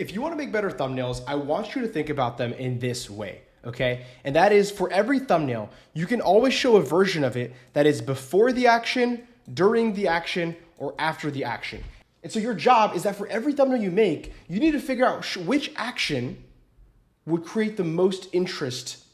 If you want to make better thumbnails, I want you to think about them in this way, okay? And that is, for every thumbnail, you can always show a version of it that is before the action, during the action, or after the action. And so your job is that for every thumbnail you make, you need to figure out which action would create the most interest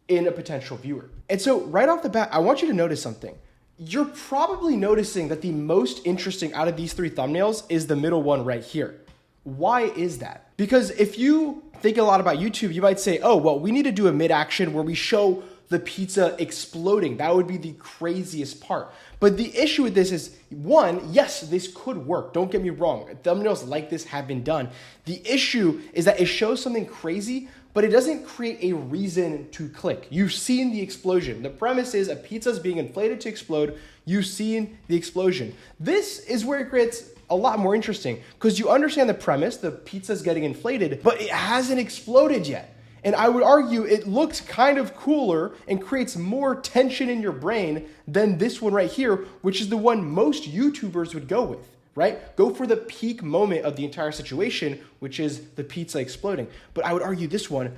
in a potential viewer. And so right off the bat, I want you to notice something. You're probably noticing that the most interesting out of these three thumbnails is the middle one right here. Why is that? Because if you think a lot about YouTube, you might say, oh, well, we need to do a mid-action where we show the pizza exploding. That would be the craziest part. But the issue with this is, one, yes, this could work. Don't get me wrong. Thumbnails like this have been done. The issue is that it shows something crazy, but it doesn't create a reason to click. You've seen the explosion. The premise is a pizza is being inflated to explode. You've seen the explosion. This is where it creates a lot more interesting because you understand the premise, the pizza's getting inflated, but it hasn't exploded yet. And I would argue it looks kind of cooler and creates more tension in your brain than this one right here, which is the one most YouTubers would go with, right? Go for the peak moment of the entire situation, which is the pizza exploding. But I would argue this one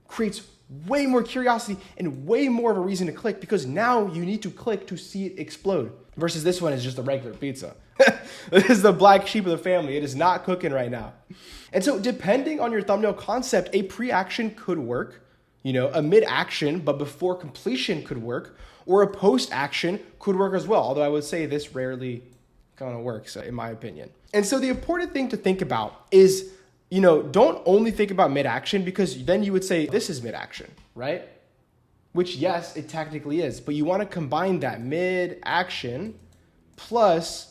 creates way more curiosity and way more of a reason to click because now you need to click to see it explode versus this one is just a regular pizza. This is the black sheep of the family. It is not cooking right now. And so depending on your thumbnail concept, a pre-action could work, a mid-action but before completion could work, or a post-action could work as well. Although I would say this rarely kind of works in my opinion. And so the important thing to think about is, don't only think about mid-action because then you would say this is mid-action, right? Which yes, it technically is, but you want to combine that mid-action plus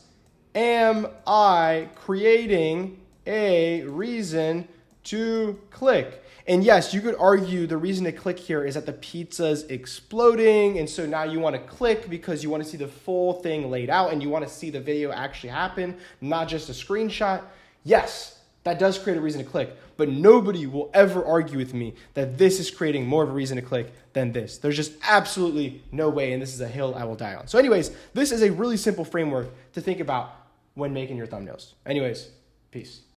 am I creating a reason to click? And yes, you could argue the reason to click here is that the pizza's exploding. And so now you want to click because you want to see the full thing laid out and you want to see the video actually happen, not just a screenshot. Yes, that does create a reason to click, but nobody will ever argue with me that this is creating more of a reason to click than this. There's just absolutely no way, and this is a hill I will die on. So anyways, this is a really simple framework to think about when making your thumbnails. Anyways, peace.